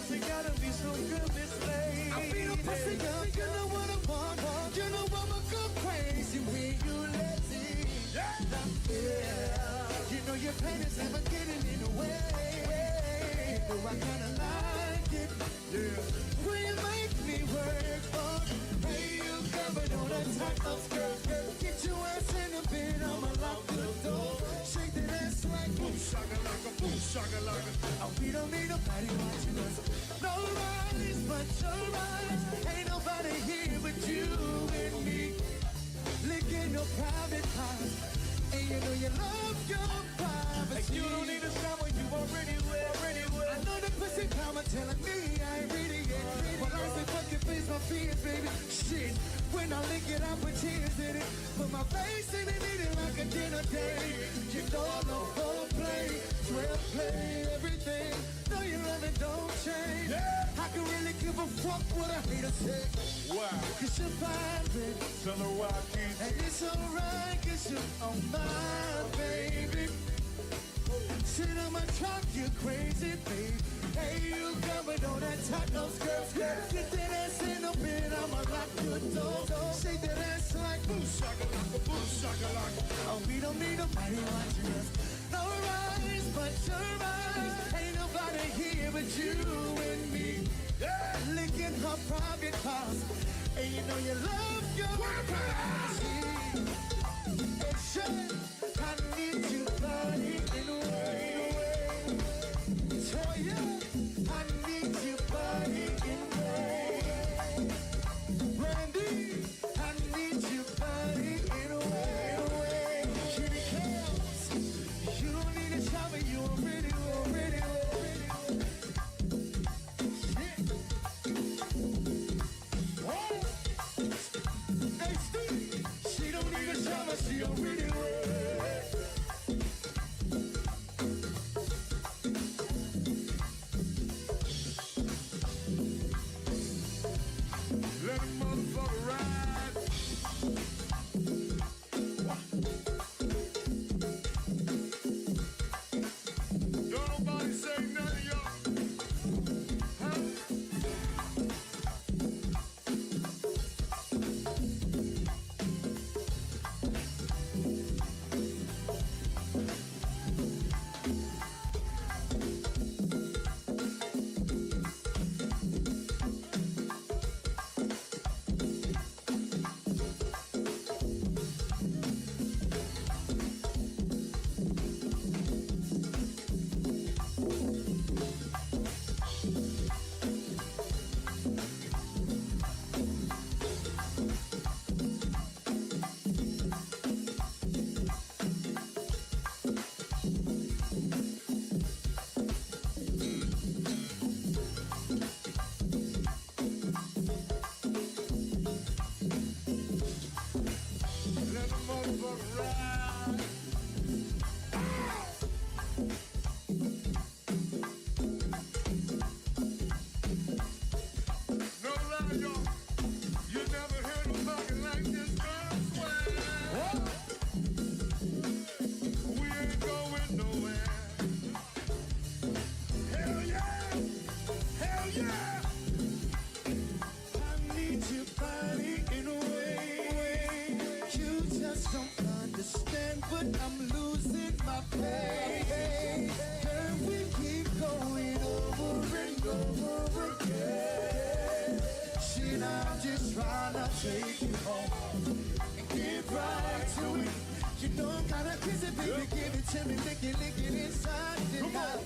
pussy gotta be so good, Miss Lady. I feel a pussy up, you know what I want. You know I'ma go crazy when you let me. Yeah. You know your pain is never getting in the way. Though I kinda like it. Yeah. When you make me work for. Hey, you covered on that type of skirt. Get your ass in the bed, I'ma lock the door. Shake that ass like boom shakalaka, boom shakalaka. Oh, we don't need nobody watching us. No rise but your rise. Ain't nobody here but you and me. Licking no private parts. And you know you love your privacy. Like you don't need a shower, you already wet, already wet. I know the pussy karma telling me I ain't ready yet. Well, I say fucking face my fears, baby. Shit, when I lick it, I put tears in it. Put my face in it, eat it like a dinner date. You know I love foreplay, swear play, everything. Know you love it, don't change. Yeah. I can really give a fuck what a hater say. Wow. Cause you're fine, baby. Tell her why I can't. And it's alright, cause you're on my baby. Sit on my truck, you crazy, baby. Hey, you covered on that tight no skirt. Get that ass in the bed, I'ma lock your door. Shake that ass like boom shakalaka, boom shakalaka. Oh, we don't need nobody watching us. No rise but your eyes. Ain't nobody here but you and me. Yeah. Licking her private parts. And you know you love your privacy. And shit, I need you, buddy, in a way. Tell you, I need you, buddy, in a way. Randy, I need you, buddy, in a way. Kitty cats, you don't need a shower, you already. Shit. Oh. Hey, Steve, she don't need a shower, she already wet. Let a motherfucker ride. Don't nobody say nothing, y'all. Huh? Let the motherfucker ride. No lie, y'all. You never heard a fucking like this, girl. Swear. We ain't going nowhere. Hell yeah! Hell yeah! I need your body in a way. You just don't understand, but I'm losing my pain. Girl, we keep going over and over again. Shit, I'm just trying to take you home and get right to it. You know I'm kinda busy, baby, give it to me, lick it inside tonight.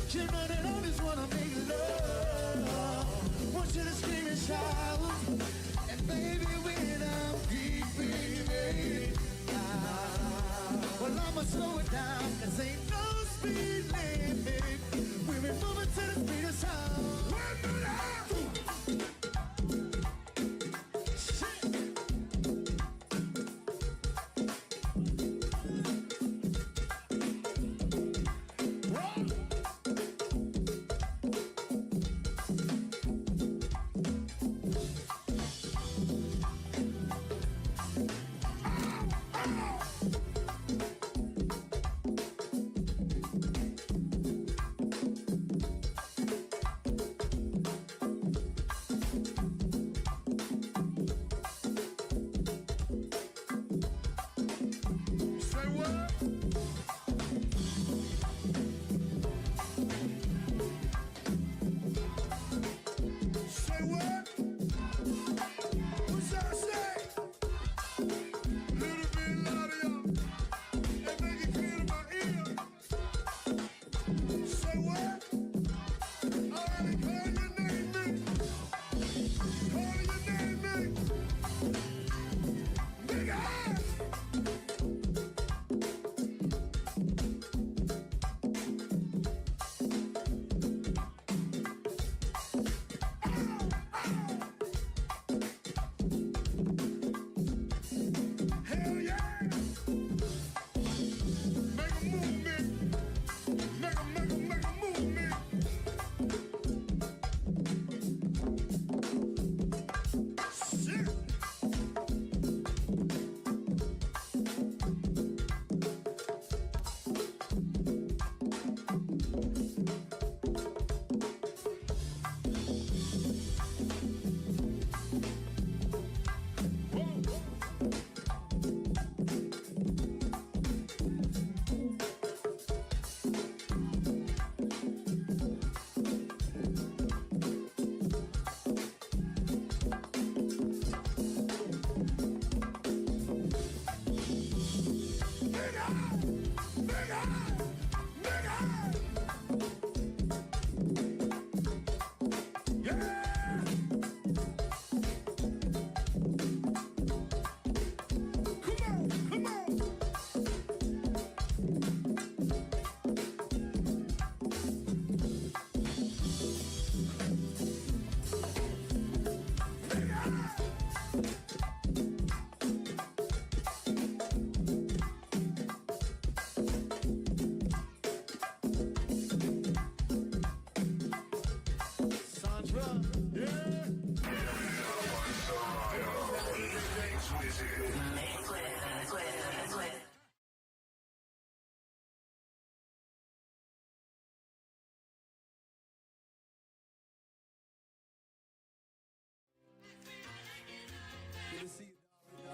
You know that I just wanna make love. Want you to scream and shout. And baby, when I'm deep in it, well, I'ma slow it down, cause ain't no speed limit. We're moving to the speed of sound.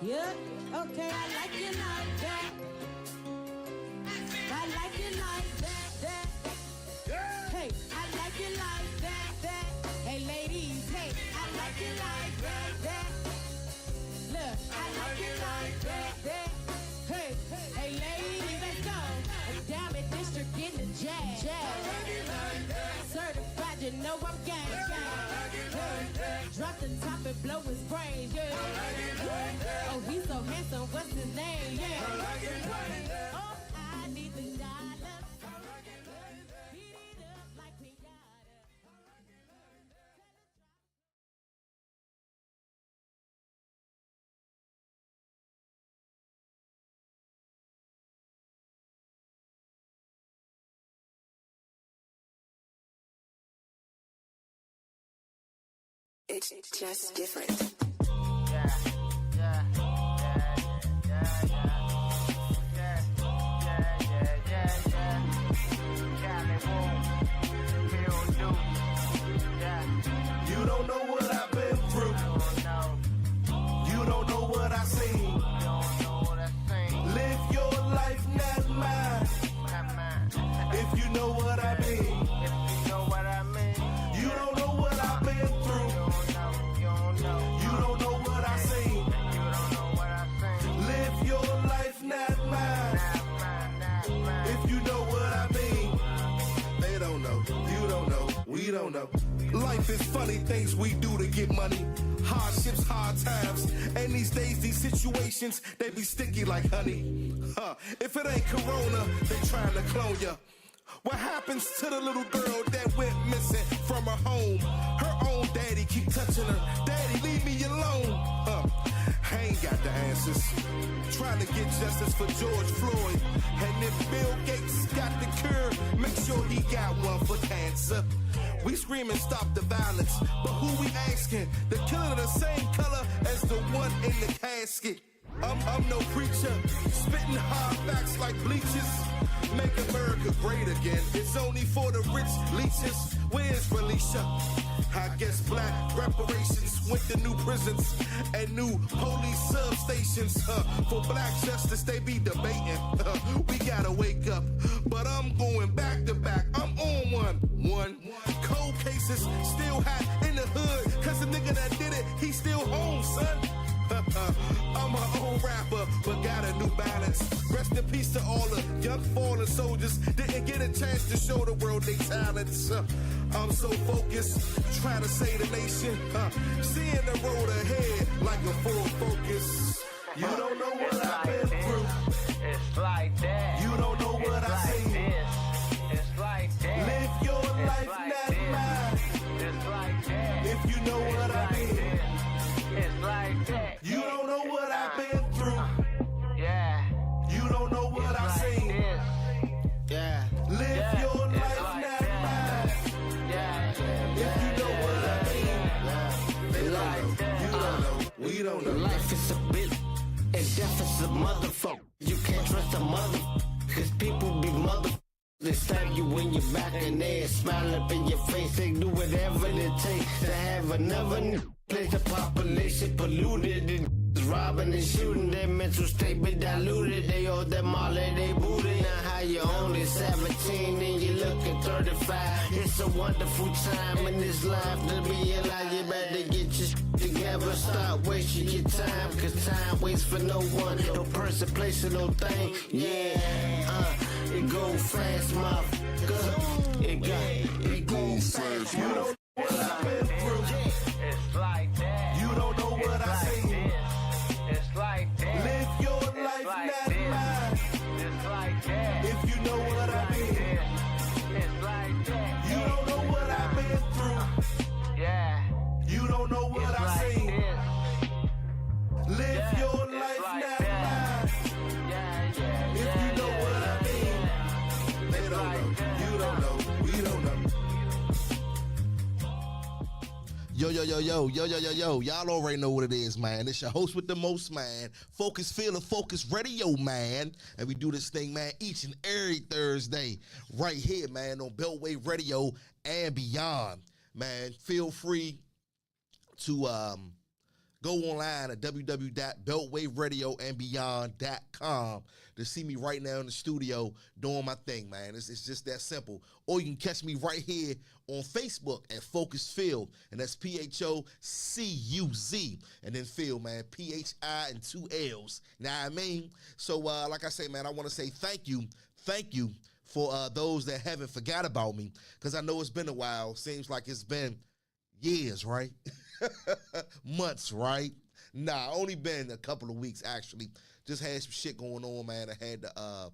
Yeah, okay, I like it like that. I like it like that. Hey, I like it like that. Hey, ladies, hey, I like it like that. Look, I like it like that. Hey, hey, ladies, let's go. Diamond District in the jazz. Certified, you know I'm gang. Drop the top and blow his brains, yeah. Oh, he's so handsome, what's his name, yeah. Oh, I need the dollar. Beat it up like pinata. It's just different. You don't know what I've been through. You don't know what I seen. Live your life, not mine. If you know what I mean. You don't know what I've been through. You don't know what I seen. Live your life, not mine. If you know what I mean. They don't know. You don't know. We don't know. Life is funny things we do to get money. Hardships, hard times. And these days, these situations, they be sticky like honey. If it ain't Corona, they trying to clone ya. What happens to the little girl that went missing from her home? Her own daddy keep touching her. Daddy, leave me alone. I ain't got the answers. Trying to get justice for George Floyd. And if Bill Gates got the cure, make sure he got one for cancer. We screaming stop the violence, but who we asking? The killer the same color as the one in the casket. I'm no preacher, spitting hard facts like bleachers. Make America great again. It's only for the rich leeches. Where's Felicia? I guess black reparations went to new prisons and new police substations. For black justice, they be debating. We gotta wake up, but I'm going back to back. I'm on one. Cold cases still hot in the hood, cause the nigga that did it, he still home, son. I'm my own rapper, but got a new balance. Rest in peace to all the young fallen soldiers. Didn't get a chance to show the world their talents. I'm so focused, trying to save the nation. Seeing the road ahead like a full focus. You don't know what I've been through. It's like that. You don't know what I seen. It's like that. Live your life, not mine. It's like that. If you know what I mean. It's like that. You don't know what I've been through. Yeah. You don't know what I seen. Yeah. Live your life, not mine. Yeah. If you know what I mean. They don't know. You don't know. We don't know. Life is a bitch and death is a motherfucker. You can't trust a mother, cause people be motherfuckers. They stab you in your back and they smile up in your face. They do whatever it takes to have another place. The population polluted and robbing and shooting. Their mental state be diluted. They owe them all that they booted. Now how you only 17 and you looking 35. It's a wonderful time in this life to be alive. You better get your together. Stop wasting your time, cause time waits for no one. No person, place, or no thing. Yeah, it go fast, motherfucker. It go fast. You don't know what I've been through. It's like that. You don't know what I seen. It's like that. Live your life, not mine. It's like that. If you know what I mean. It's like that. You don't know what I've been through. Yeah. You don't know what I seen. Live your life, not mine. Yeah. If you know what I mean. They don't know. Yo. Y'all already know what it is, man. It's your host with the most, man. Focus Feel the Focus Radio, man. And we do this thing, man, each and every Thursday right here, man, on Beltway Radio and beyond. Man, feel free to go online at www.beltwayradioandbeyond.com to see me right now in the studio doing my thing, man. It's just that simple. Or you can catch me right here on Facebook at Phocuz Field, and that's Phocuz, and then Field, man, PHI and 2 L's. Know what I mean? So, like I say, man, I want to say thank you for those that haven't forgot about me, because I know it's been a while. Seems like it's been years, right? Months, right? Nah, only been a couple of weeks, actually. Just had some shit going on, man. I had to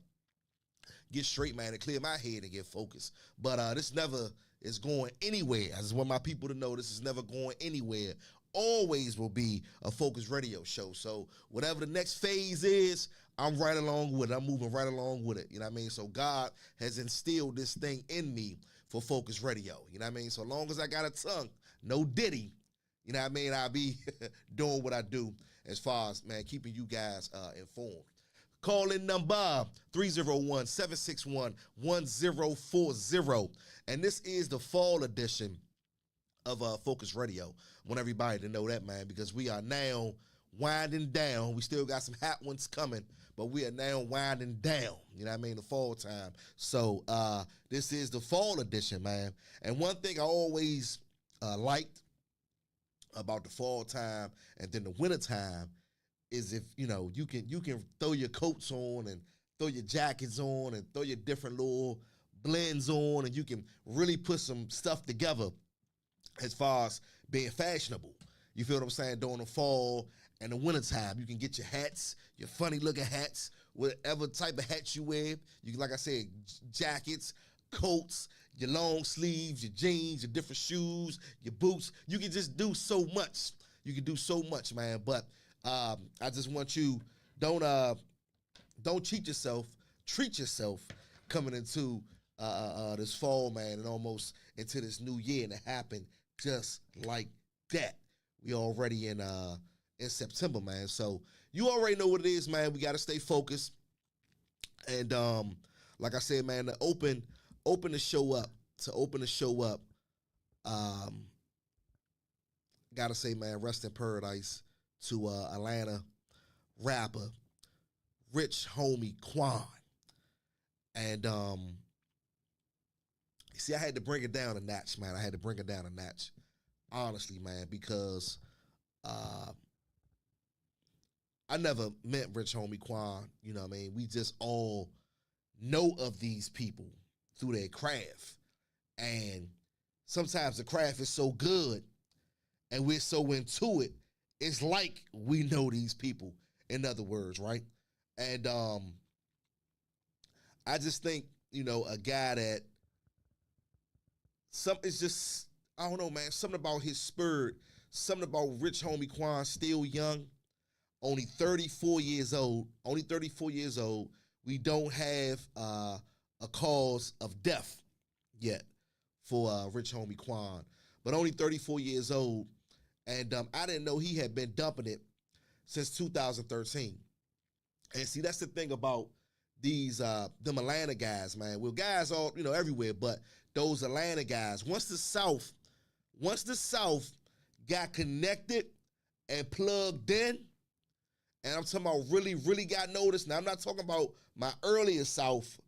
get straight, man, and clear my head and get focused. But this never is going anywhere. I just want my people to know this is never going anywhere. Always will be a Phocuz radio show. So whatever the next phase is, I'm right along with it. I'm moving right along with it. You know what I mean? So God has instilled this thing in me for Phocuz Radio. You know what I mean? So long as I got a tongue, no Diddy, you know what I mean, I'll be doing what I do as far as, man, keeping you guys informed. Call in number 301-761-1040. And this is the fall edition of Phocuz Radio. I want everybody to know that, man, because we are now winding down. We still got some hot ones coming, but we are now winding down, you know what I mean, the fall time. So this is the fall edition, man. And one thing I always liked about the fall time and then the winter time is if, you know, you can throw your coats on and throw your jackets on and throw your different little blends on, and you can really put some stuff together as far as being fashionable. You feel what I'm saying? During the fall and the winter time, you can get your hats, your funny looking hats, whatever type of hats you wear. You can, like I said, jackets, coats, your long sleeves, your jeans, your different shoes, your boots. You can just do so much. You can do so much, man. But I just want you, don't cheat yourself. Treat yourself coming into this fall, man, and almost into this new year, and it happened just like that. We already in September, man. So you already know what it is, man. We got to stay focused. And like I said, man, to open the show up, gotta say, man, rest in paradise to Atlanta rapper Rich Homie Quan. And see, I had to bring it down a notch, man. Honestly, man, because I never met Rich Homie Quan, you know what I mean? We just all know of these people through their craft. And sometimes the craft is so good and we're so into it, it's like we know these people, in other words, right? And I just think, you know, a guy that it's just, I don't know, man, something about his spirit, something about Rich Homie Quan, still young, only 34 years old. We don't have a cause of death yet for Rich Homie Quan, but only 34 years old. And I didn't know he had been dumping it since 2013. And see, that's the thing about these them Atlanta guys, man. Well, guys all, you know, everywhere, but those Atlanta guys, once the South got connected and plugged in, and I'm talking about really, really got noticed. Now, I'm not talking about my earlier South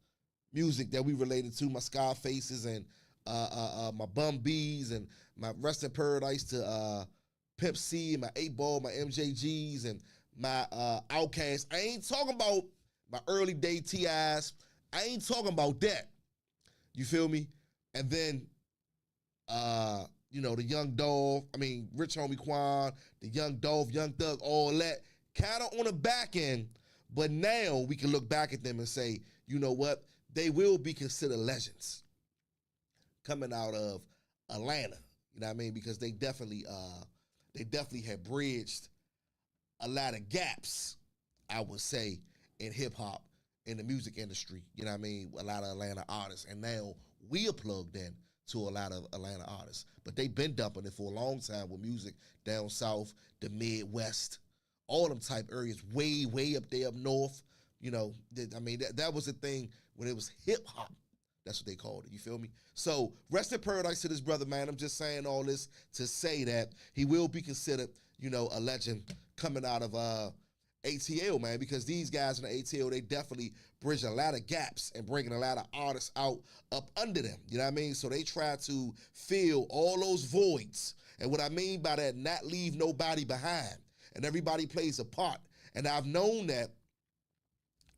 music that we related to, my Scarfaces and my Bum B's and my Rest in Paradise to Pimp C and my 8-Ball, my MJGs and my Outkast. I ain't talking about my early day TIs. I ain't talking about that. You feel me? And then, you know, the Young Dolph, Rich Homie Quan, the Young Dolph, Young Thug, all that, kind of on the back end. But now we can look back at them and say, you know what? They will be considered legends coming out of Atlanta. You know what I mean? Because they definitely have bridged a lot of gaps, I would say, in hip-hop, in the music industry. You know what I mean? A lot of Atlanta artists. And now we are plugged in to a lot of Atlanta artists. But they've been dumping it for a long time with music down south, the Midwest, all them type areas, way, way up there up north. You know, that was the thing when it was hip hop. That's what they called it. You feel me? So rest in paradise to this brother, man. I'm just saying all this to say that he will be considered, you know, a legend coming out of ATL, man, because these guys in the ATL, they definitely bridge a lot of gaps and bringing a lot of artists out up under them. You know what I mean? So they try to fill all those voids. And what I mean by that, not leave nobody behind. And everybody plays a part. And I've known that,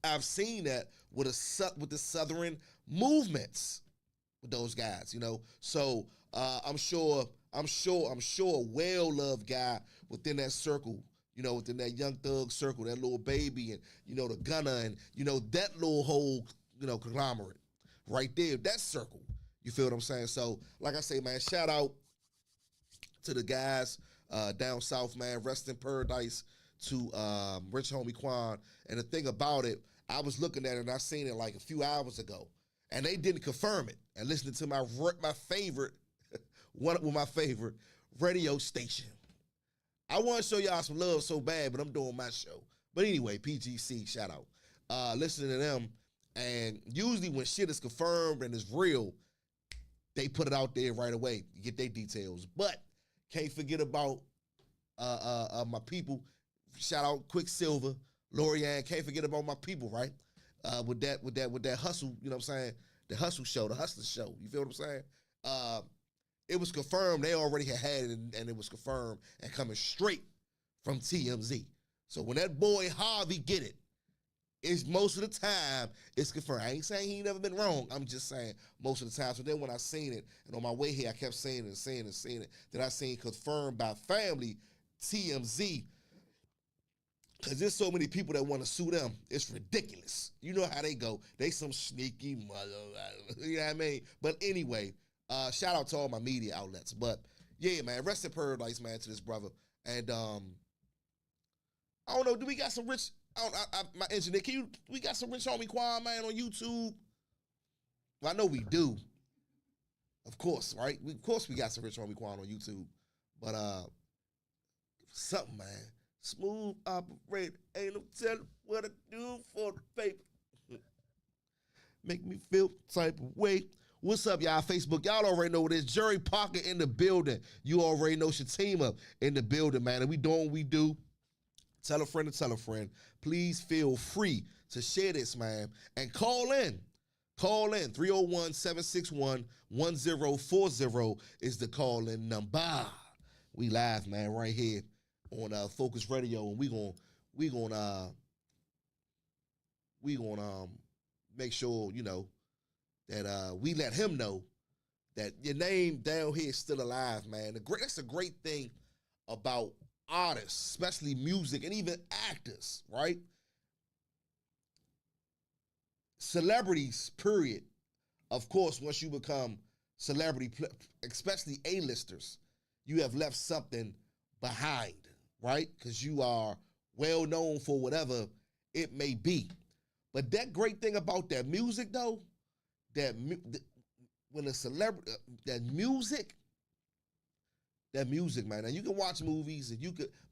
I've seen that with the Southern movements with those guys, you know. So I'm sure a well-loved guy within that circle, you know, within that Young Thug circle, that little baby and, you know, the Gunna and, you know, that little whole, you know, conglomerate right there, that circle. You feel what I'm saying? So, like I say, man, shout out to the guys down south, man. Rest in paradise to Rich Homie Quan. And the thing about it, I was looking at it and I seen it like a few hours ago. And they didn't confirm it. And listening to my favorite, one of my favorite radio station. I want to show y'all some love so bad, but I'm doing my show. But anyway, PGC, shout out. Listening to them, and usually when shit is confirmed and is real, they put it out there right away. You get their details. But can't forget about my people. Shout out Quicksilver, Lorianne. Can't forget about my people, right? With that hustle, you know what I'm saying? The hustle show, the hustler show. You feel what I'm saying? It was confirmed. They already had it, and it was confirmed and coming straight from TMZ. So when that boy Harvey get it, it's most of the time it's confirmed. I ain't saying he ain't never been wrong. I'm just saying most of the time. So then when I seen it, and on my way here, I kept saying it. Then I seen confirmed by family, TMZ. Because there's so many people that want to sue them. It's ridiculous. You know how they go. They some sneaky mother. You know what I mean? But anyway, shout out to all my media outlets. But yeah, man, rest in paradise, man, to this brother. And I don't know, do we got some rich, my engineer, we got some Rich Homie Quan, man, on YouTube? Well, I know we do. Of course, right? Of course we got some Rich Homie Quan on YouTube. But something, man. Smooth operator, ain't no telling what I do for the paper. Make me feel type of way. What's up, y'all? Facebook, y'all already know what it is. Jerry Parker in the building. You already know Shatima in the building, man. And we doing what we do. Tell a friend to tell a friend. Please feel free to share this, man. And call in. Call in. 301-761-1040 is the call-in number. We live, man, right here on Phocuz Radio, and we gonna make sure, you know, that we let him know that your name down here is still alive, man. That's a great thing about artists, especially music and even actors, right? Celebrities, period. Of course, once you become celebrity, especially A-listers, you have left something behind, right? Because you are well known for whatever it may be. But that great thing about that music, though, when a celebrity, that music, man. Now you can watch movies and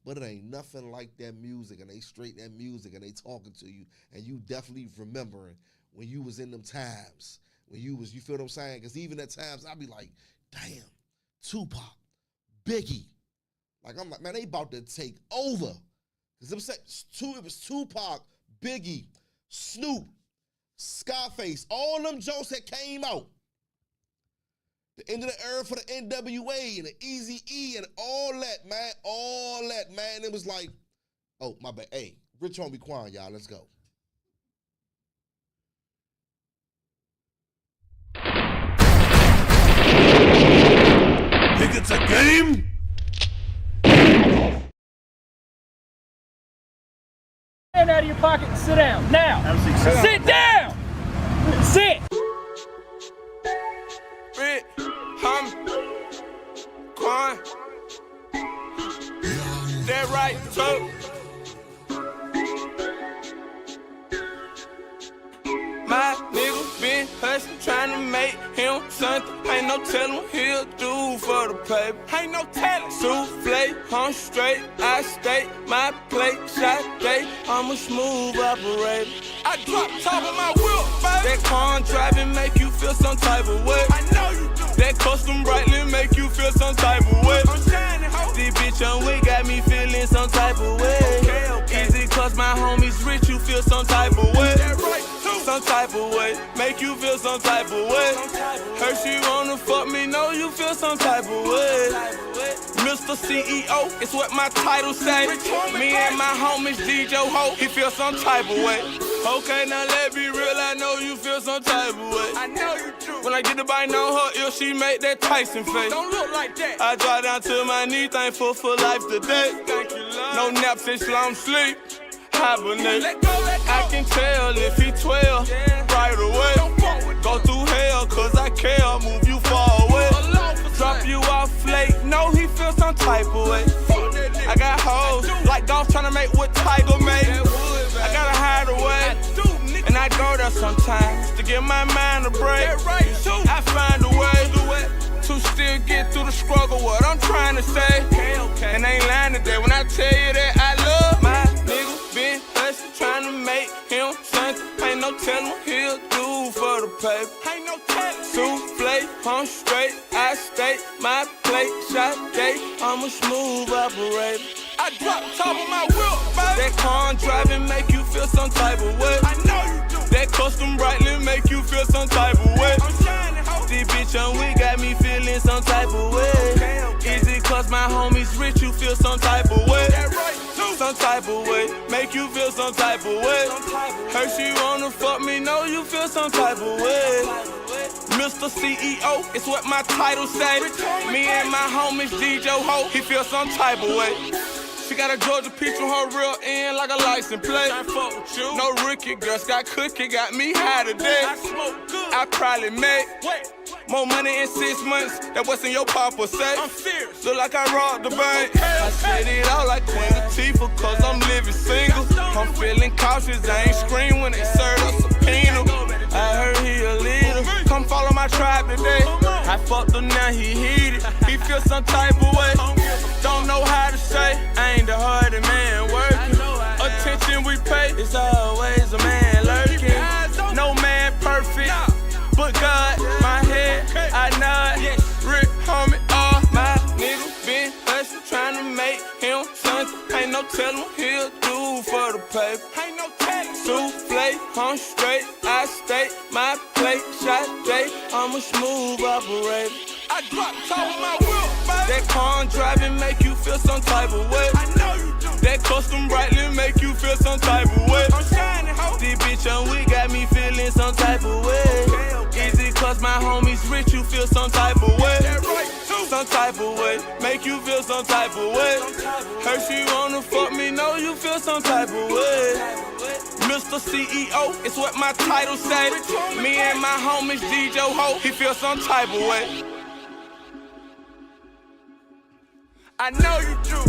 but it ain't nothing like that music. And they straight that music and they talking to you, and you definitely remembering when you was in them times when you feel what I'm saying? Because even at times I be like, damn, Tupac, Biggie. Like, I'm like, man, they about to take over. Because it was Tupac, Biggie, Snoop, Scarface, all them jokes that came out. The end of the era for the NWA and the Eazy-E and all that, man. All that, man. It was like, oh, my bad. Hey, Rich Homie Quan, y'all. Let's go. Think it's a game? Hand out of your pocket and sit down. Now. Sit down. Sit. Rick, Quan. That right, so. My nigga been hustling, trying to make him something. Ain't no telling what he'll do for the paper. Ain't no telling. Souffle, I'm straight. I state my plate. Shot day. I'm a smooth operator. I drop top of my wheel, baby. That car driving make you feel some type of way. I know you do. That custom brightly make you feel some type of way. I'm shining, ho. This bitch on way got me feeling some type of way. Okay. Easy cause my homies rich, you feel some type of way. That right, too. Some type of way. Make you feel some type of way. Her she wanna fuck me, know you feel some type of way. Mr. CEO, it's what my title say. Me and my homies DJ Ho, he feel some type of way. Okay, now let be real, I know you feel some type of way. I know you do. When I get the bite on her ear, she make that Tyson face. Don't look like that. I drop down to my knee, thankful for life today. Thank you, love. No naps, it's long sleep. Hibernate. Let go. I can tell if he 12 right away. Go through hell, cause I care, move you far away. Drop you off late, know he feel some type of way. I got hoes, like golf tryna make what Tiger made. I gotta hide away, and I go there sometimes to give my mind a break. I find a way to still get through the struggle, what I'm trying to say. And I ain't lying today when I tell you that I love my nigga. Been hustling, trying to make him something. Ain't no telling what he'll do for the paper. Ain't no telling. Souffle, I'm straight. I state my plate. Shot day, I'm a smooth operator. I drop top of my wheel, baby. That car driving make you feel some type of way. I know you do. That custom brightly make you feel some type of way. I'm shining, ho. This bitch on we got me feeling some type of way. Easy cause my homies rich, you feel some type of way. That right, too. Some type of way, make you feel some type of way. Her she wanna fuck me, know you feel some type of way. Mr. CEO, it's what my title say. Me and my homies DJ Ho, he feel some type of way. She got a Georgia peach on her real end like a license plate. I fuck with you. No rookie girls got cookie, got me high today. I smoke good. I probably make more money in 6 months than what's in your papa say. I'm fierce. Look like I robbed the bank. I said it all like Queen Latifah cause I'm living single. I'm feeling cautious, I ain't scream when they serve a subpoena. I heard he a leader. Come follow my tribe today. I fucked him now, he heated. He feel some type of way. Don't know how to say. I ain't the hardest man working. Attention we pay. It's always a man lurking. No man perfect, but God, my head, I nod. Rick, homie, all my niggas been hustling, trying to make him something. Ain't no telling what he'll do for the paper. Ain't no telling. Souffle, I'm straight. I state my plate. Shot day, I'm a smooth operator. I drop top of my wheel, baby. That car driving make you feel some type of way. I know you do. That custom brightly make you feel some type of way. I'm shining, ho. This bitch on we got me feeling some type of way. Easy cause my homies rich, you feel some type of way. That right, too. Some type of way, make you feel some type of way. Her she wanna fuck me, know you feel some type of way. Mr. CEO, it's what my title say. Me and my homies DJ Ho, he feel some type of way. I know you do.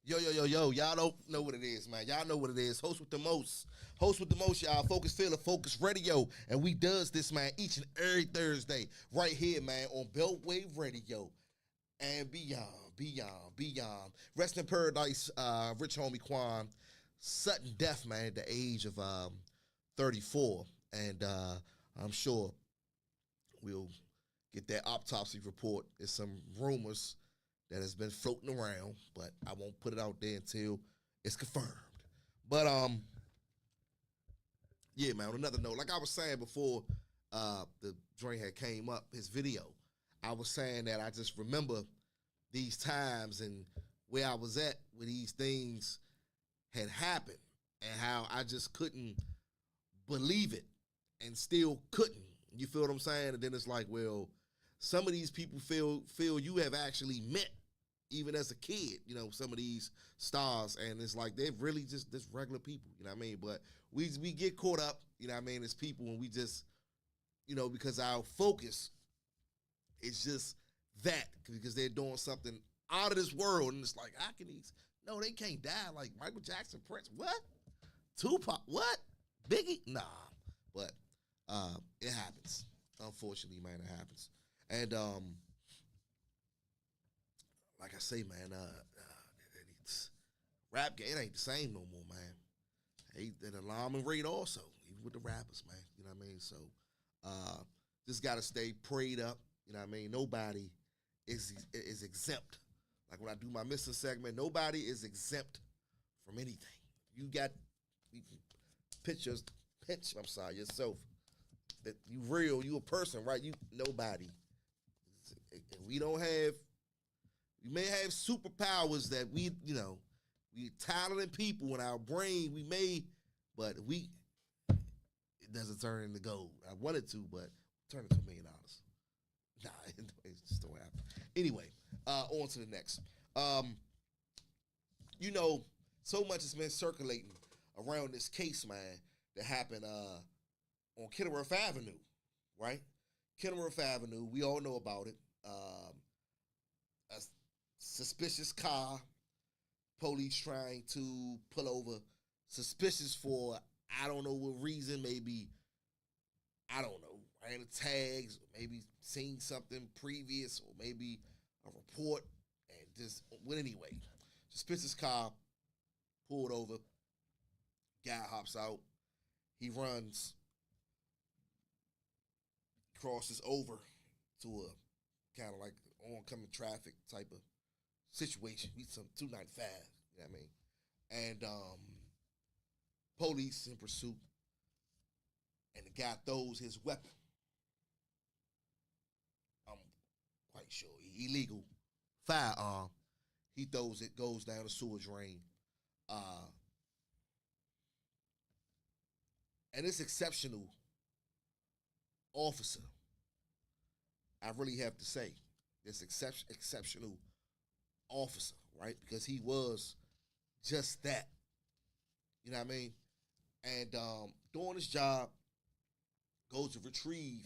Yo, y'all don't know what it is, man. Y'all know what it is. Host with the most, y'all. Focus Feel Focus Radio. And we does this, man, each and every Thursday right here, man, on Beltway Radio and beyond. Rest in paradise, rich homie Quan. Sudden death, man, at the age of 34. And I'm sure we'll get that autopsy report. There's some rumors that has been floating around, but I won't put it out there until it's confirmed. But yeah, man, on another note, like I was saying before the joint had came up, his video, I was saying that I just remember these times and where I was at where these things had happened and how I just couldn't believe it and still couldn't. You feel what I'm saying? And then it's like, well, some of these people feel you have actually met even as a kid, you know, some of these stars, and it's like they're really just regular people, you know what I mean? But we get caught up, you know what I mean, as people, and we just, you know, because our focus is just that, because they're doing something out of this world, and it's like, how can these, no, they can't die like Michael Jackson, Prince, what? Tupac, what? Biggie? Nah. But It happens. Unfortunately, man, it happens. And like I say, man, it's, rap game it ain't the same no more, man. An alarming rate also, even with the rappers, man. You know what I mean? So just gotta stay prayed up. You know what I mean? Nobody is exempt. Like when I do my missing segment, nobody is exempt from anything. You got pictures, I'm sorry, yourself. That you real, you a person, right? You nobody. We don't have. We may have superpowers that we talented people in our brain. We may, but it doesn't turn into gold. I wanted to, but turn it to $1 million. Nah, it just don't happen. Anyway, on to the next. So much has been circulating around this case, man, that happened on Kenilworth Avenue, right? Kenilworth Avenue, we all know about it. A suspicious car, police trying to pull over, suspicious for I don't know what reason, maybe, I don't know, ran the tags, or maybe seen something previous, or maybe a report, and just went anyway. Suspicious car, pulled over, guy hops out, he runs, crosses over to a kind of like oncoming traffic type of situation. He's some 295, you know what I mean? And police in pursuit, and the guy throws his weapon. I'm quite sure illegal firearm. He throws it, goes down the sewer drain. And this exceptional officer, I really have to say, this exceptional officer, right? Because he was just that. You know what I mean? And doing his job, goes to retrieve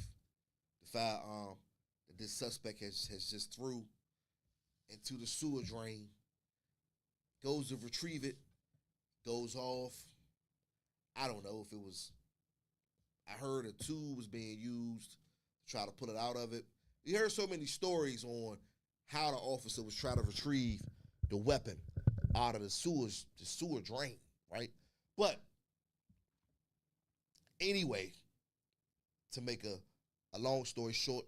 the firearm that this suspect has just threw into the sewer drain, goes to retrieve it, goes off. I don't know if it was, I heard a tube was being used to try to pull it out of it. You heard so many stories on how the officer was trying to retrieve the weapon out of the sewer drain, right? But anyway, to make a long story short,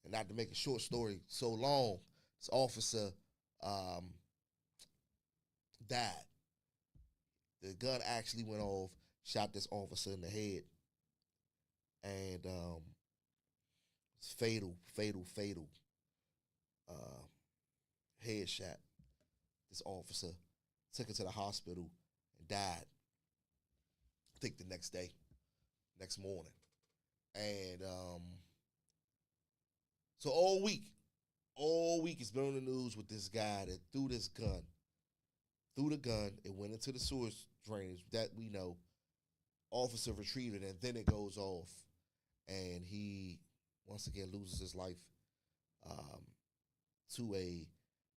and not to make a short story so long, this officer died. The gun actually went off, shot this officer in the head, and it's fatal headshot. This officer took it to the hospital and died, I think the next morning. And so all week it's been on the news with this guy that threw the gun, it went into the sewer drainage, that we know. Officer retrieved it, and then it goes off, and he once again loses his life to a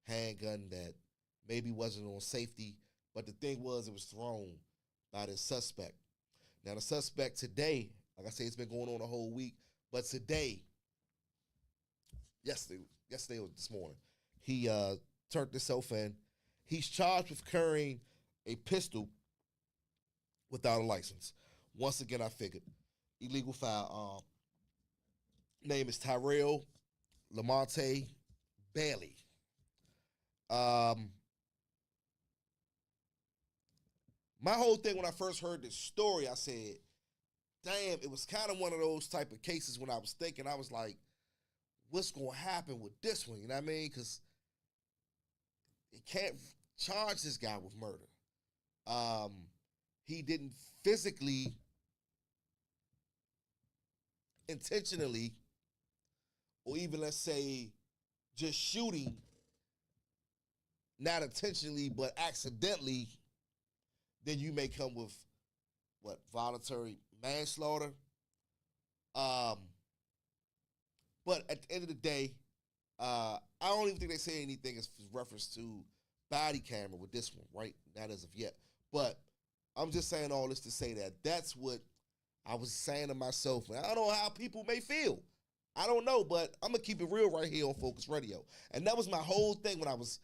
handgun that maybe wasn't on safety, but the thing was it was thrown by the suspect. Now the suspect today, like I say, it's been going on a whole week, but today, yesterday or this morning, he turned himself in. He's charged with carrying a pistol without a license. Once again, I figured, illegal firearm. Name is Tyrell Lamonte Bailey. My whole thing when I first heard this story, I said, damn, it was kind of one of those type of cases when I was thinking, I was like, what's going to happen with this one? You know what I mean? Because it can't charge this guy with murder. He didn't physically, intentionally, or even let's say just shooting, not intentionally but accidentally, then you may come with voluntary manslaughter. But at the end of the day, I don't even think they say anything as reference to body camera with this one, right? Not as of yet. But I'm just saying all this to say that that's what I was saying to myself, I don't know how people may feel. I don't know, but I'm gonna keep it real right here on Phocuz Radio. And that was my whole thing when I was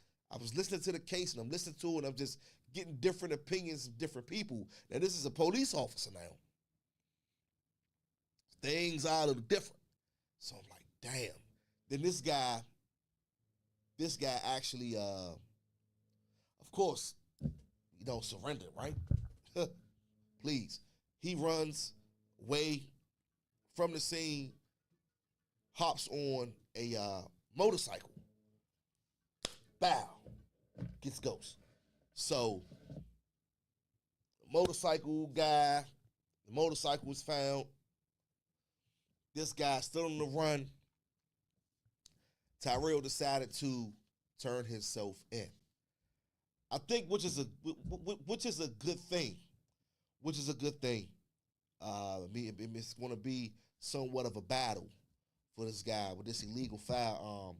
listening to the case and I'm listening to it and I'm just getting different opinions from different people. Now this is a police officer now. Things are a little different. So I'm like, damn. Then this guy actually, of course, you don't surrender, right? Please. He runs away from the scene, hops on a motorcycle. Bow. Gets ghost. So, motorcycle guy, the motorcycle was found. This guy still on the run. Tyrell decided to turn himself in. I think which is a good thing. Which is a good thing. It's going to be somewhat of a battle for this guy with this illegal firearm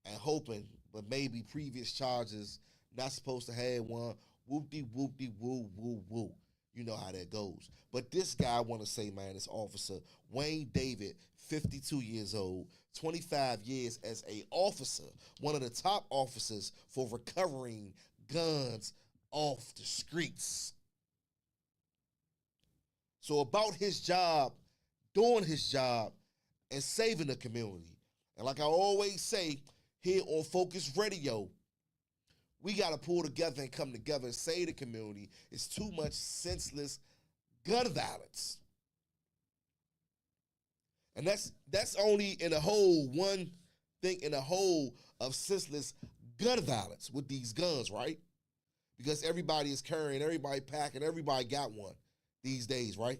and hoping, but maybe previous charges, not supposed to have one. Whoop-de-whoop-de-woo-woo-woo. You know how that goes. But this guy, I want to say, man, this officer, Wayne David, 52 years old, 25 years as a officer, one of the top officers for recovering guns off the streets. So about his job, doing his job, and saving the community. And like I always say, here on Phocuz Radio, we got to pull together and come together and save the community. It's too much senseless gun violence. And that's only in a whole one thing in a whole of senseless gun violence with these guns, right? Because everybody is carrying, everybody packing, everybody got one these days, right?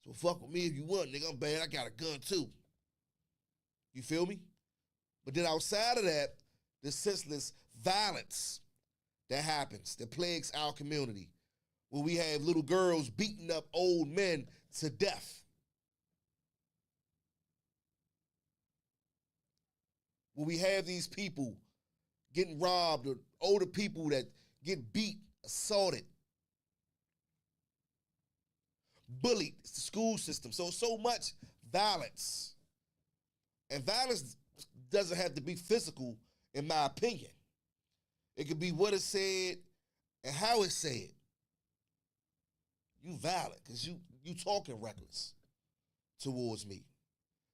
So fuck with me if you want, nigga. I'm bad. I got a gun too. You feel me? But then outside of that, the senseless violence that happens, that plagues our community, where we have little girls beating up old men to death. Where we have these people getting robbed, or older people that get beat, assaulted, bullied. It's the school system. So much violence. And violence doesn't have to be physical, in my opinion. It could be what is said and how it's said. You violent because you talking reckless towards me.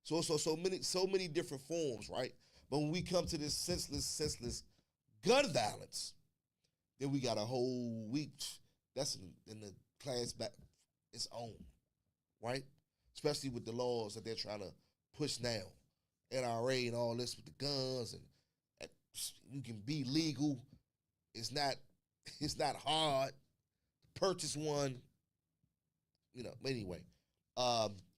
So many different forms, right? But when we come to this senseless gun violence, then we got a whole week. That's in the class back its own, right? Especially with the laws that they're trying to push now. NRA and all this with the guns, and you can be legal. It's not hard to purchase one. You know, anyway.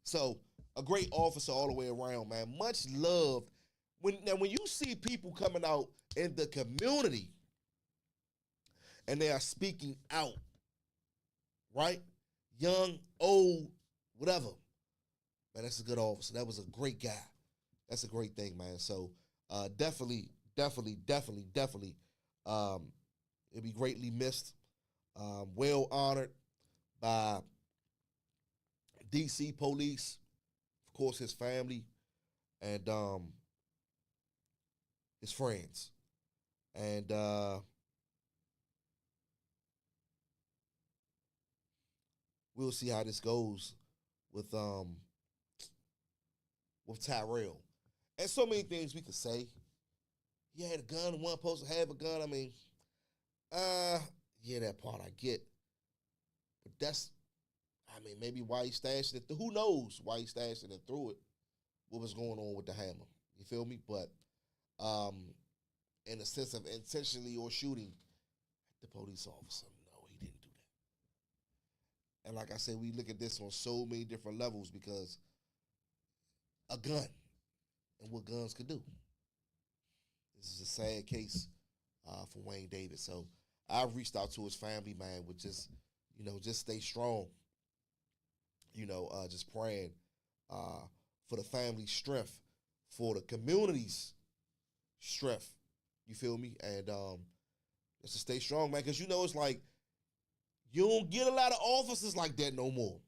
So a great officer all the way around, man. Much loved. When you see people coming out in the community and they are speaking out, right? Young, old, whatever. Man, that's a good officer. That was a great guy. That's a great thing, man. So definitely, it'll be greatly missed. Well honored by DC police, of course, his family, and his friends. And we'll see how this goes with Tyrell. And so many things we could say. He had a gun, one supposed to have a gun. I mean, yeah, that part I get. But maybe why he stashed it. Who knows why he stashed it and threw it? What was going on with the hammer? You feel me? But in the sense of intentionally or shooting the police officer, no, he didn't do that. And like I said, we look at this on so many different levels because a gun and what guns could do. This is a sad case for Wayne Davis. So I've reached out to his family, man, with just stay strong. Just praying for the family's strength, for the community's strength. You feel me? And just to stay strong, man, because it's like you don't get a lot of officers like that no more.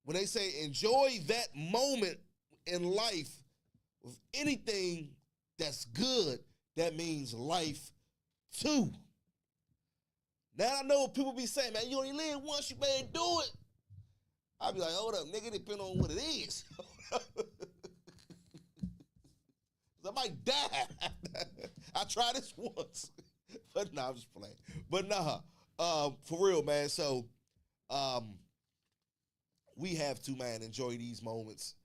when they say enjoy that moment in life with anything that's good, that means life too. Now I know people be saying, man, you only live once, you better do it. I be like, hold up, nigga, depending on what it is. I might die. I tried this once. But nah, I'm just playing. But nah, for real, man. So we have to, man, enjoy these moments.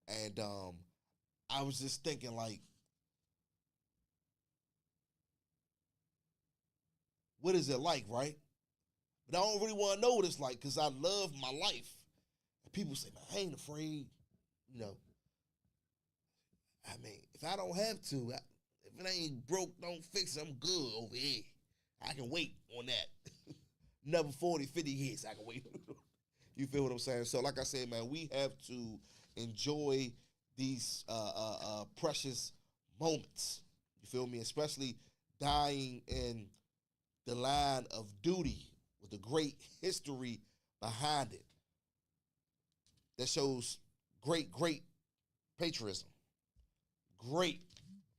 And I was just thinking, like, what is it like, right? But I don't really want to know what it's like because I love my life. And people say, man, I ain't afraid. You know, I mean, if I don't have to, if it ain't broke, don't fix it, I'm good over here. I can wait on that. Another 40, 50 years, I can wait. You feel what I'm saying? So like I said, man, we have to enjoy these precious moments. You feel me? Especially dying in the line of duty with the great history behind it that shows great patriotism. Great,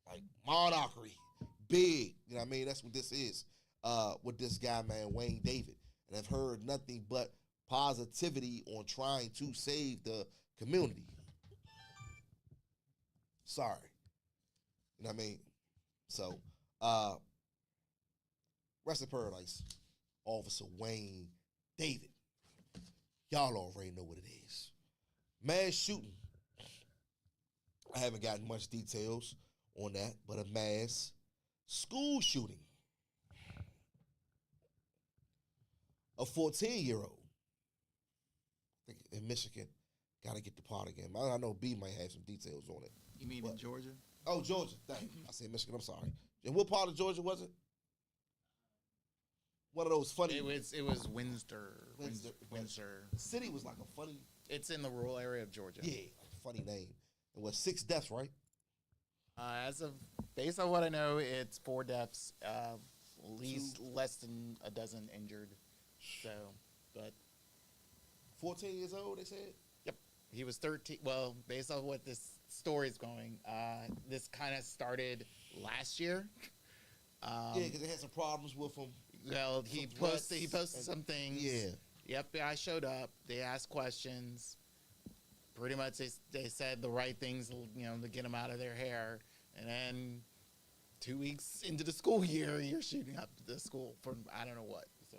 like monarchy, big. You know what I mean? That's what this is with this guy, man, Wayne David. And I've heard nothing but positivity on trying to save the community. Sorry. You know what I mean? So, rest in paradise, Officer Wayne David. Y'all already know what it is. Mass shooting. I haven't gotten much details on that, but a mass school shooting. A 14-year-old in Michigan. Got to get the part again. I know B might have some details on it. You mean in Georgia? Oh, Georgia. Thank you. I said Michigan. I'm sorry. And what part of Georgia was it? One of those funny. It was Windsor. Windsor. The city was like a funny. It's in the rural area of Georgia. Yeah, like a funny name. It was 6 deaths, right? Based on what I know, it's 4 deaths, less than a dozen injured. So, but 14 years old, they said. Yep, he was 13. Well, based on what this story is going, this kind of started last year. Yeah, because they had some problems with him. Well, he posted some things. Yeah. The FBI showed up. They asked questions. Pretty much, they said the right things, to get them out of their hair. And then 2 weeks into the school year, you're shooting up the school for I don't know what. So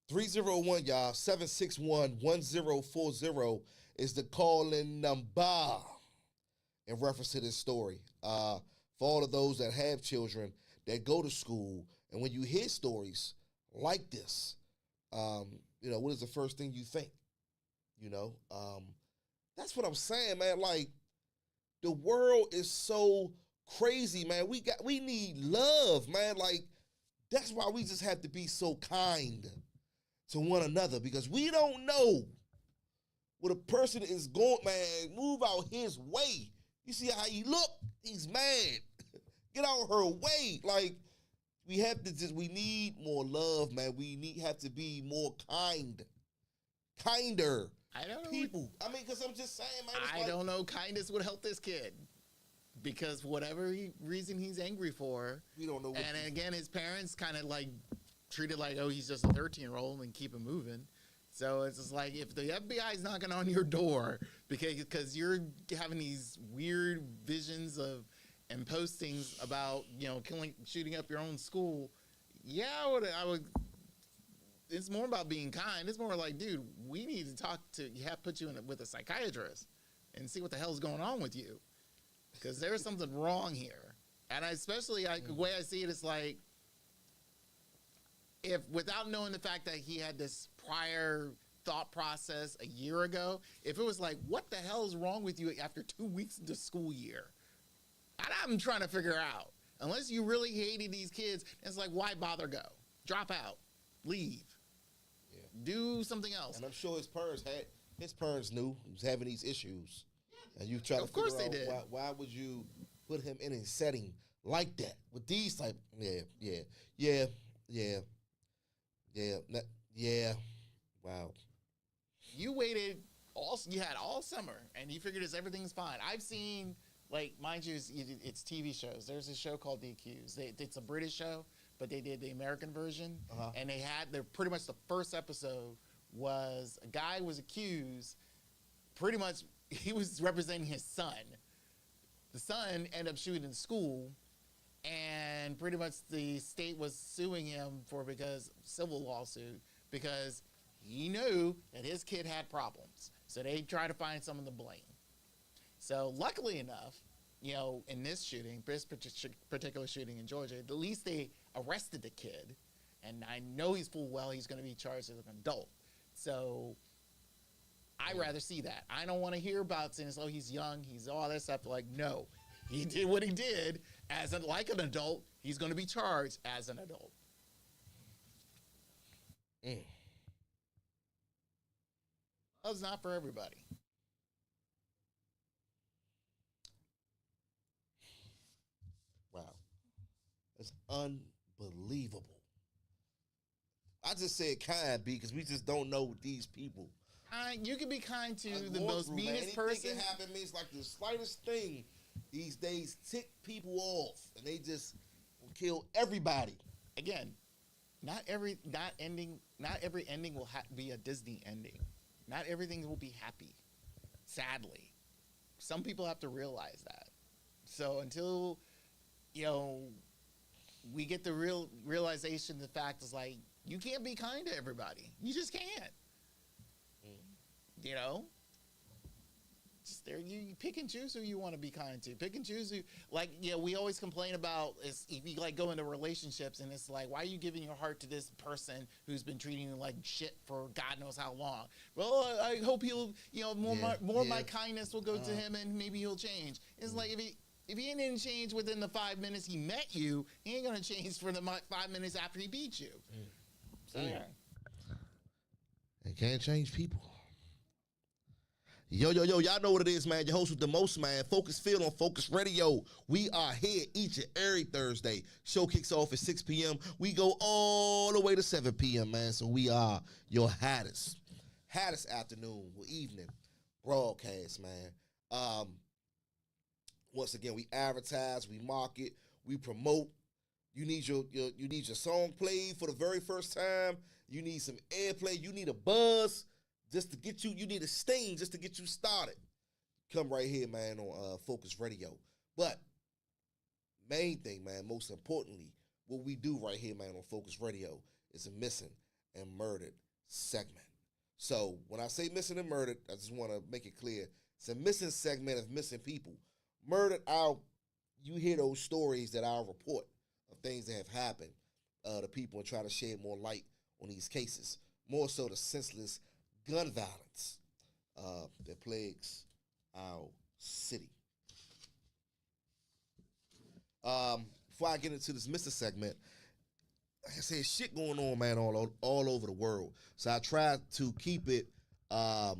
301, y'all, 761-1040 is the call-in number in reference to this story. For all of those that have children that go to school, and when you hear stories like this, what is the first thing you think? That's what I'm saying, man. Like, the world is so crazy, man. We need love, man. Like, that's why we just have to be so kind to one another, because we don't know what a person is going, man. Move out his way. You see how he look? He's mad. Get out her way. Like, we need more love, man. Have to be more kinder. I don't know. People. Because I'm just saying, man. I don't know. Kindness would help this kid. Because whatever reason he's angry for. We don't know. And again, his parents kind of like treated like, oh, he's just a 13-year-old and keep him moving. So it's just like, if the FBI is knocking on your door because you're having these weird visions and postings about, shooting up your own school. Yeah, I would. It's more about being kind. It's more like, dude, we need to put you with a psychiatrist and see what the hell's going on with you. Because there's something wrong here. And the way I see it is like, if without knowing the fact that he had this prior thought process a year ago, if it was like, what the hell is wrong with you after 2 weeks into school year? I'm trying to figure out. Unless you really hated these kids, it's like, why bother go? Drop out. Leave. Yeah. Do something else. And I'm sure his parents knew he was having these issues. And you try to figure out, they did. Why would you put him in a setting like that with these type? Yeah. Wow. you waited you had all summer, and you figured everything's fine. I've seen, like, mind you, it's TV shows. There's a show called The Accused. It's a British show, but they did the American version, and they're pretty much the first episode was a guy was accused. Pretty much, he was representing his son. The son ended up shooting in school, and pretty much the state was suing him because civil lawsuit because he knew that his kid had problems. So they tried to find someone to blame. So luckily enough, you know, in this shooting, this particular shooting in Georgia, at least they arrested the kid, and I know he's full well he's going to be charged as an adult. So I'd rather see that. I don't want to hear about saying, oh, he's young, he's all that stuff. Like, no, he did what he did like an adult. He's going to be charged as an adult. Love's not for everybody. Wow. It's unbelievable. I just said kind, B, because we just don't know these people. You can be kind to Like the most meanest person. Anything can happen means like the slightest thing these days tick people off, and they just kill everybody. Again, not every ending will be a Disney ending. Not everything will be happy. Sadly, some people have to realize that. So until, you know, we get the realization, the fact is like you can't be kind to everybody. You just can't. You know, just there you pick and choose who you want to be kind to. Pick and choose who, like, you know, we always complain about is if you like go into relationships and it's like, why are you giving your heart to this person who's been treating you like shit for God knows how long? Well, I hope he'll, you know, more of my kindness will go to him and maybe he'll change. It's like if he didn't change within the 5 minutes he met you, he ain't gonna change for the 5 minutes after he beat you. So yeah. And can't change people. Yo, y'all know what it is, man. Your host with the most, man. Focus Field on Focus Radio. We are here each and every Thursday. Show kicks off at 6 p.m. We go all the way to 7 p.m., man. So we are your hottest afternoon or evening broadcast, man. Once again, we advertise, we market, we promote. You need your song played for the very first time. You need some airplay. You need a buzz. Just to get you need a sting just to get you started. Come right here, man, on Focus Radio. But main thing, man, most importantly, what we do right here, man, on Focus Radio is a missing and murdered segment. So when I say missing and murdered, I just want to make it clear. It's a missing segment of missing people. Murdered, you hear those stories that I'll report of things that have happened to people and try to shed more light on these cases. More so the senseless gun violence that plagues our city. Before I get into this Mr. segment, like I said, shit going on, man, all over the world. So I try to keep it all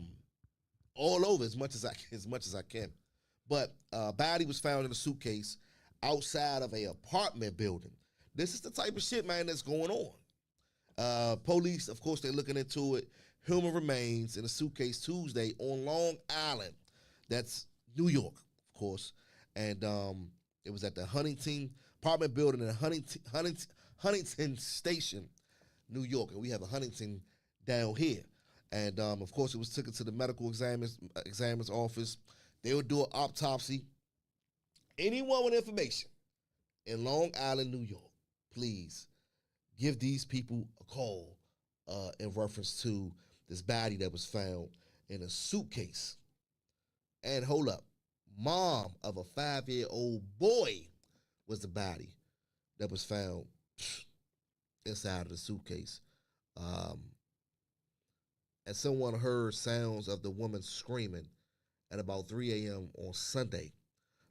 over as much as I can. But body was found in a suitcase outside of an apartment building. This is the type of shit, man, that's going on. Police, of course, they're looking into it. Human remains in a suitcase Tuesday on Long Island. That's New York, of course. And it was at the Huntington apartment building in Huntington Station, New York. And we have a Huntington down here. And, of course, it was taken to the medical examiner's office. They would do an autopsy. Anyone with information in Long Island, New York, please give these people a call in reference to this body that was found in a suitcase. And hold up, mom of a 5-year-old boy was the body that was found inside of the suitcase. And someone heard sounds of the woman screaming at about 3 a.m. on Sunday.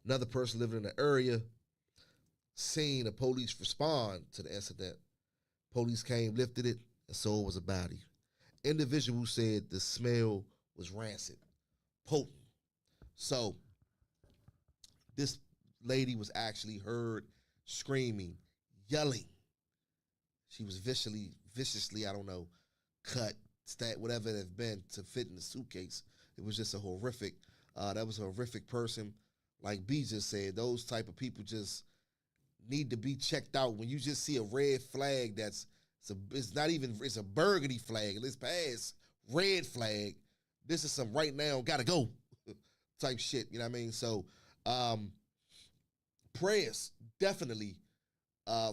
Another person living in the area seen the police respond to the incident. Police came, lifted it, and so it was a body. Individuals said the smell was rancid, potent. So this lady was actually heard screaming, yelling. She was viciously, cut, stat, whatever it had been to fit in the suitcase. It was just a horrific. That was a horrific person. Like B just said, those type of people just need to be checked out. When you just see a red flag it's not even, it's a burgundy flag. It's past red flag. This is some right now, gotta go type shit. You know what I mean? So prayers definitely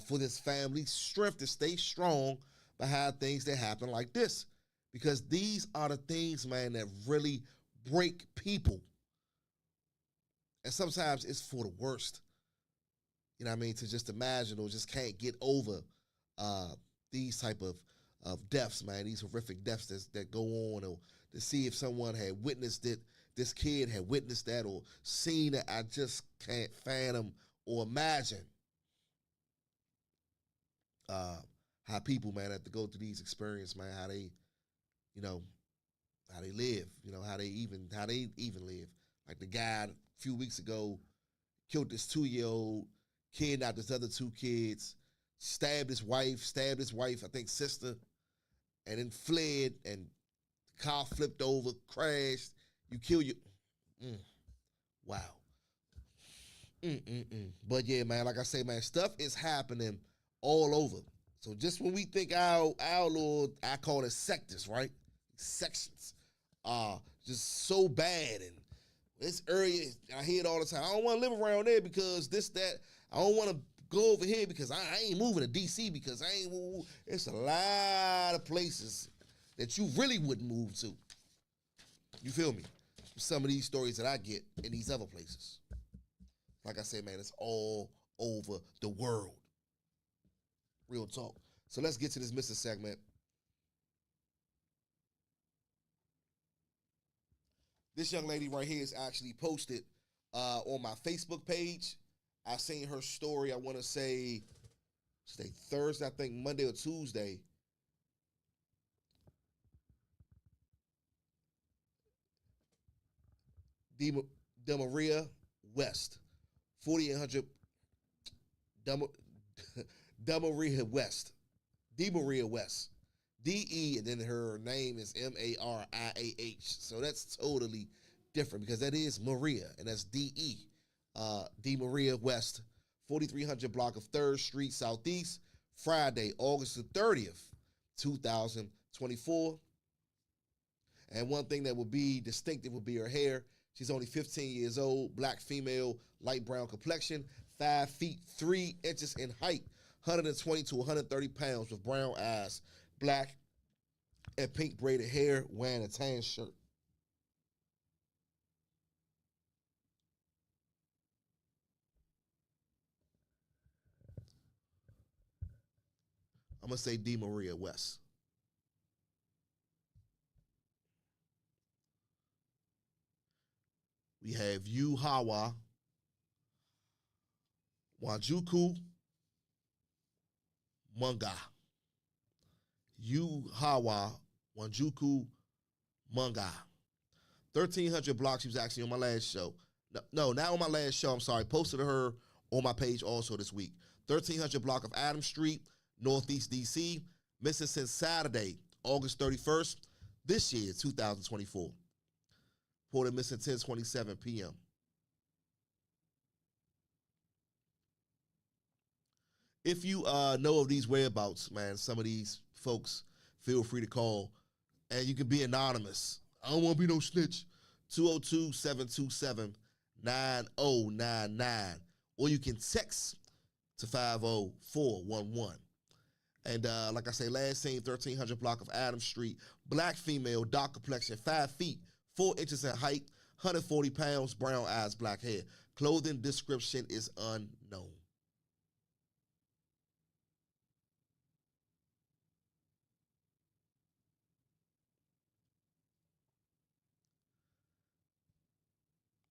for this family, strength to stay strong behind things that happen like this. Because these are the things, man, that really break people. And sometimes it's for the worst. You know what I mean? To just imagine or just can't get over these type of deaths, man. These horrific deaths that go on, or to see if someone had witnessed it, this kid had witnessed that or seen it. I just can't fathom or imagine how people, man, have to go through these experiences, man, how they, you know, how they live, you know, how they even live. Like the guy a few weeks ago killed this 2-year-old, kidnapped his other 2 kids, stabbed his wife, I think sister, and then fled, and the car flipped over, crashed. You kill your, wow. But yeah, man, like I say, man, stuff is happening all over. So just when we think our Lord, I call it sectors, right? Sections, just so bad, and this area, I hear it all the time. I don't want to live around there because this, that. I don't want to go over here because I ain't moving to D.C. because I ain't. It's a lot of places that you really wouldn't move to. You feel me? Some of these stories that I get in these other places. Like I said, man, it's all over the world. Real talk. So let's get to this missing segment. This young lady right here is actually posted on my Facebook page. I seen her story, I want to say Thursday, I think Monday or Tuesday. Demaria West, 4800 Demaria West. Demaria West. D-E, and then her name is Mariah. So that's totally different because that is Maria, and that's D-E. Demaria West, 4300 block of 3rd Street Southeast, Friday, August the 30th, 2024. And one thing that would be distinctive would be her hair. She's only 15 years old, black female, light brown complexion, 5 feet 3 inches in height, 120 to 130 pounds, with brown eyes, black and pink braided hair, wearing a tan shirt. I'm going to say Demaria West. We have Yu Hawa, Wanjuku, Munga. Yu Hawa, Wanjuku, Munga. 1300 blocks. She was actually on my last show. No, not on my last show. I'm sorry. Posted her on my page also this week. 1300 block of Adams Street, Northeast DC. Missing since Saturday, August 31st, this year, 2024. Reported missing 10:27 p.m. If you know of these whereabouts, man, some of these folks, feel free to call. And you can be anonymous. I don't want to be no snitch. 202-727-9099. Or you can text to 50411. And like I say, last seen 1300 block of Adams Street. Black female, dark complexion, 5 feet, 4 inches in height, 140 pounds, brown eyes, black hair. Clothing description is unknown.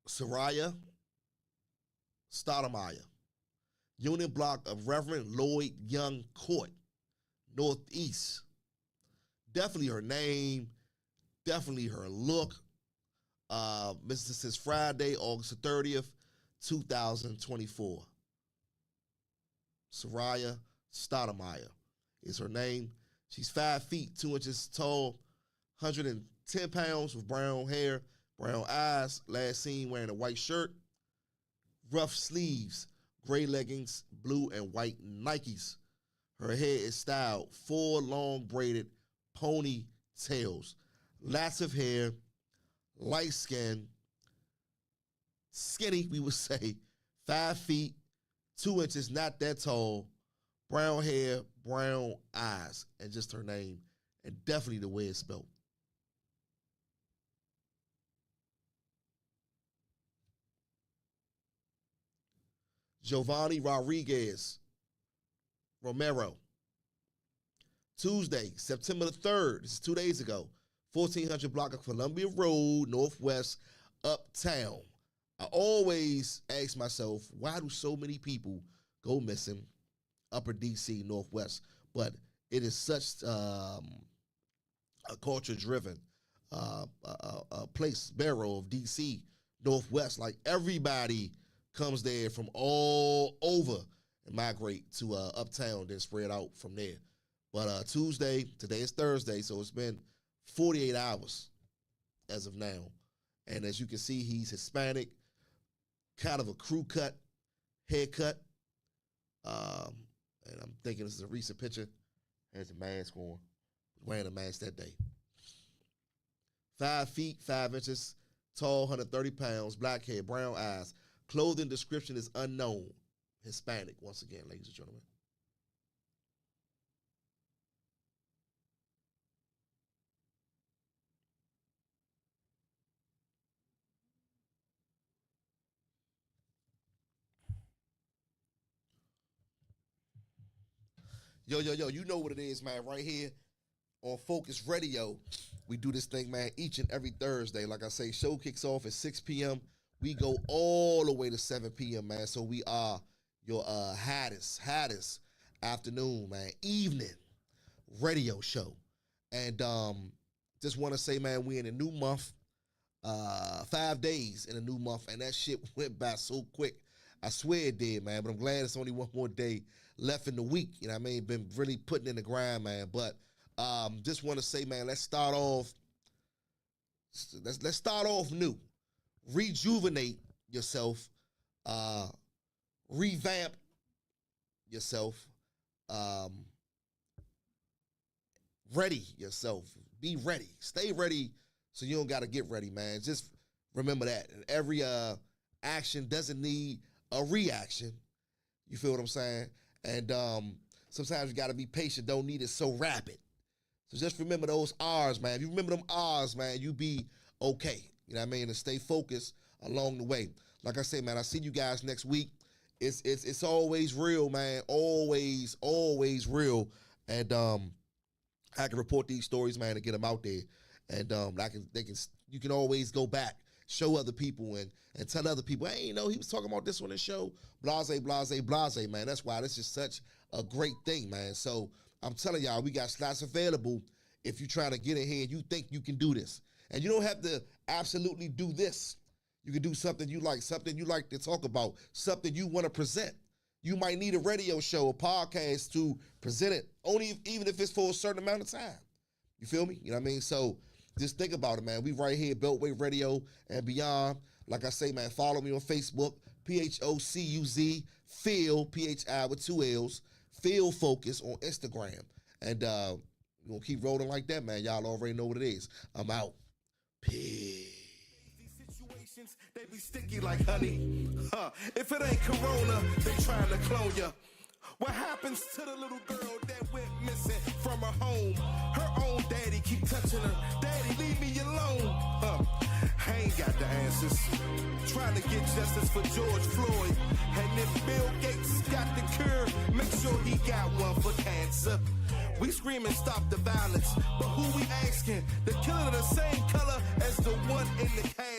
Soraya Stoudemire, unit block of Reverend Lloyd Young Court, Northeast. Definitely her name, definitely her look. Missing since Friday, August the 30th, 2024. Soraya Stoudemire is her name. She's 5 feet, 2 inches tall, 110 pounds with brown hair, brown eyes, last seen wearing a white shirt, rough sleeves, gray leggings, blue and white Nikes. Her hair is styled 4 long braided ponytails, lots of hair, light skin, skinny, we would say, 5 feet, 2 inches, not that tall, brown hair, brown eyes, and just her name, and definitely the way it's spelled. Giovanni Rodriguez Romero. Tuesday, September the 3rd, this is 2 days ago, 1400 block of Columbia Road, Northwest, Uptown. I always ask myself, why do so many people go missing Upper DC, Northwest? But it is such a culture-driven place, barrow of DC, Northwest. Like, everybody comes there from all over and migrate to Uptown, then spread out from there. But Tuesday, today is Thursday, so it's been 48 hours as of now. And as you can see, he's Hispanic, kind of a crew cut, haircut. And I'm thinking this is a recent picture. Has a mask on. Wearing a mask that day. 5 feet, 5 inches, tall, 130 pounds, black hair, brown eyes. Clothing description is unknown. Hispanic, once again, ladies and gentlemen. Yo, you know what it is, man, right here on Phocuz Radio. We do this thing, man, each and every Thursday. Like I say, show kicks off at 6 p.m. We go all the way to 7 p.m., man. So we are your hottest afternoon, man, evening radio show. And just want to say, man, we in a new month, 5 days in a new month, and that shit went by so quick. I swear it did, man, but I'm glad it's only one more day left in the week. You know what I mean? Been really putting in the grind, man. But just want to say, man, let's start off new. Rejuvenate yourself, revamp yourself, ready yourself. Be ready. Stay ready so you don't got to get ready, man. Just remember that. And every action doesn't need a reaction. You feel what I'm saying? And sometimes you got to be patient. Don't need it so rapid. So just remember those R's, man. If you remember them R's, man, you be okay. You know what I mean? And stay focused along the way. Like I said, man, I see you guys next week. It's always real, man. Always real. And I can report these stories, man, and get them out there. And you can always go back, show other people and tell other people, hey, you know, he was talking about this on the show. Blase, man. That's why this is such a great thing, man. So I'm telling y'all, we got slots available if you're trying to get in here and you think you can do this. And you don't have to absolutely do this. You can do something you like to talk about, something you want to present. You might need a radio show, a podcast to present it, even if it's for a certain amount of time. You feel me? You know what I mean? So just think about it, man. We right here, Beltway Radio and beyond. Like I say, man, follow me on Facebook, Phocuz, Phil, Phi with 2 L's, Phil Phocuz on Instagram. And we're going to keep rolling like that, man. Y'all already know what it is. I'm out. Peace. They be sticky like honey. If it ain't Corona, they trying to clone ya. What happens to the little girl that went missing from her home? Her own daddy keep touching her. Daddy, leave me alone. I ain't got the answers. Trying to get justice for George Floyd. And if Bill Gates got the cure, make sure he got one for cancer. We screaming stop the violence, but who we asking? The killer the same color as the one in the can.